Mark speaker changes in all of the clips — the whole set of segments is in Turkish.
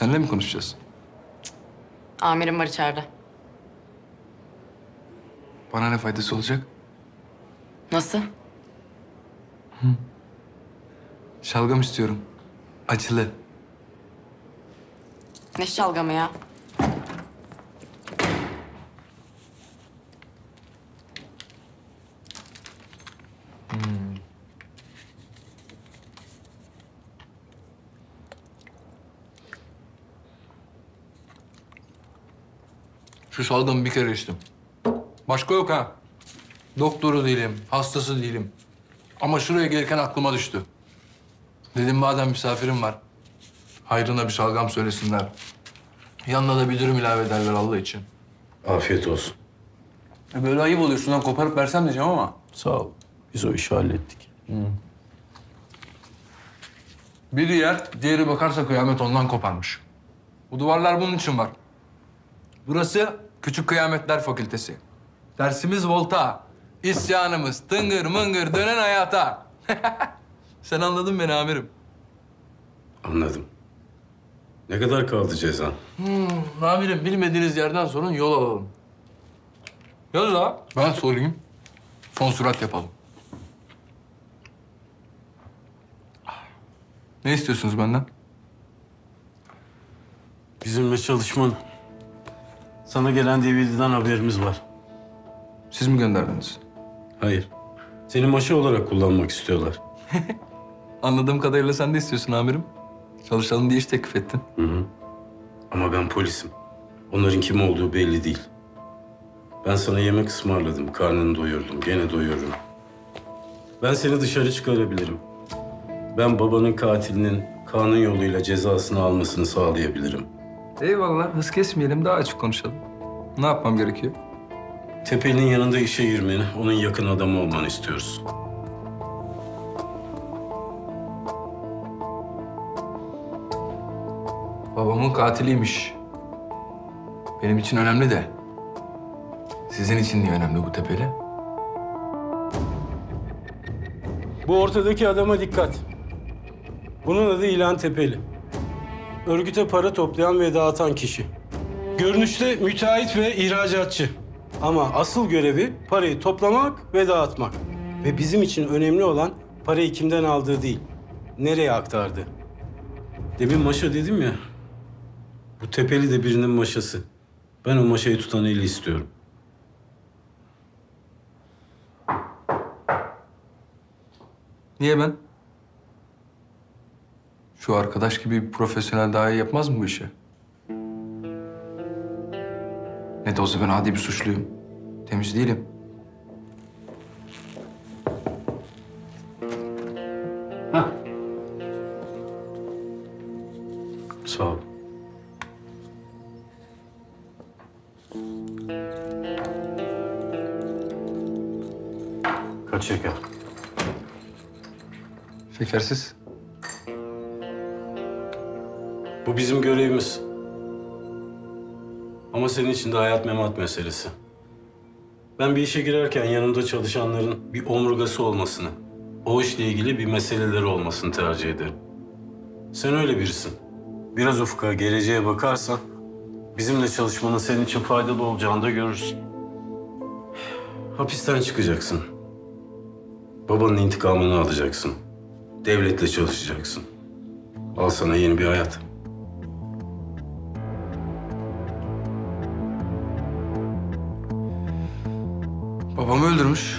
Speaker 1: Seninle mi konuşacağız?
Speaker 2: Amirim var içeride.
Speaker 1: Bana ne faydası olacak?
Speaker 2: Nasıl?
Speaker 1: Şalgam istiyorum. Acılı.
Speaker 2: Ne şalgamı ya?
Speaker 1: Şu şalgamı bir kere içtim. Başka yok ha. Doktoru değilim, hastası değilim. Ama şuraya gelirken aklıma düştü. Dedim madem misafirim var, hayrına bir şalgam söylesinler. Yanına da bir dürüm ilave ederler Allah için.
Speaker 3: Afiyet olsun.
Speaker 1: Böyle ayıp oluyor. Şundan koparıp versem diyeceğim ama.
Speaker 3: Sağ ol. Biz o işi hallettik.
Speaker 1: Biri yer, diğeri bakarsa kıyamet ondan koparmış. Bu duvarlar bunun için var. Burası Küçük Kıyametler Fakültesi. Dersimiz volta. İsyanımız tıngır mıngır dönen hayata. Sen anladın beni amirim.
Speaker 3: Anladım. Ne kadar kaldı cezan?
Speaker 1: Amirim bilmediğiniz yerden sorun yol alalım. Yaz la. Ben sorayım. Son sürat yapalım. Ne istiyorsunuz benden?
Speaker 3: Bizimle çalışman. Sana gelen DVD'den haberimiz var.
Speaker 1: Siz mi gönderdiniz?
Speaker 3: Hayır. Seni maşa olarak kullanmak istiyorlar.
Speaker 1: Anladığım kadarıyla sen de istiyorsun amirim. Çalışalım diye iş teklif ettin.
Speaker 3: Ama ben polisim. Onların kim olduğu belli değil. Ben sana yemek ısmarladım. Karnını doyurdum. Gene doyururum. Ben seni dışarı çıkarabilirim. Ben babanın katilinin kanun yoluyla cezasını almasını sağlayabilirim.
Speaker 1: Eyvallah. Hız kesmeyelim. Daha açık konuşalım. Ne yapmam gerekiyor?
Speaker 3: Tepeli'nin yanında işe girmeni, onun yakın adamı olmanı istiyoruz.
Speaker 1: Babamın katiliymiş. Benim için önemli de. Sizin için niye önemli bu Tepeli?
Speaker 3: Bu ortadaki adama dikkat. Bunun adı İlhan Tepeli. Örgüte para toplayan ve dağıtan kişi. Görünüşte müteahhit ve ihracatçı. Ama asıl görevi parayı toplamak ve dağıtmak. Ve bizim için önemli olan parayı kimden aldığı değil, nereye aktardı. Demin maşa dedim ya, bu Tepeli de birinin maşası. Ben o maşayı tutan eli istiyorum.
Speaker 1: Niye ben? Şu arkadaş gibi bir profesyonel daha iyi yapmaz mı bu işi? Ne de olsa ben adi bir suçluyum. Temiz değilim.
Speaker 3: Sağ ol. Kaç şeker?
Speaker 1: Şekersiz.
Speaker 3: Bu bizim görevimiz. Ama senin için de hayat memat meselesi. Ben bir işe girerken yanımda çalışanların bir omurgası olmasını, o işle ilgili bir meseleleri olmasını tercih ederim. Sen öyle birisin. Biraz ufka, geleceğe bakarsan bizimle çalışmanın senin için faydalı olacağını da görürsün. Hapisten çıkacaksın. Babanın intikamını alacaksın. Devletle çalışacaksın. Al sana yeni bir hayat.
Speaker 1: Babamı öldürmüş.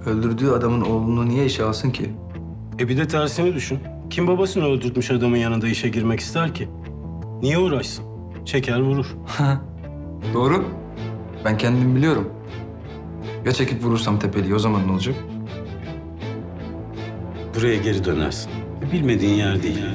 Speaker 1: Öldürdüğü adamın oğlunu niye işe alsın ki?
Speaker 3: Bir de tersini düşün. Kim babasını öldürtmüş adamın yanında işe girmek ister ki? Niye uğraşsın? Çeker vurur.
Speaker 1: Doğru. Ben kendim biliyorum. Ya çekip vurursam Tepeli'yi o zaman ne olacak?
Speaker 3: Buraya geri dönersin. Bilmediğin yer değil.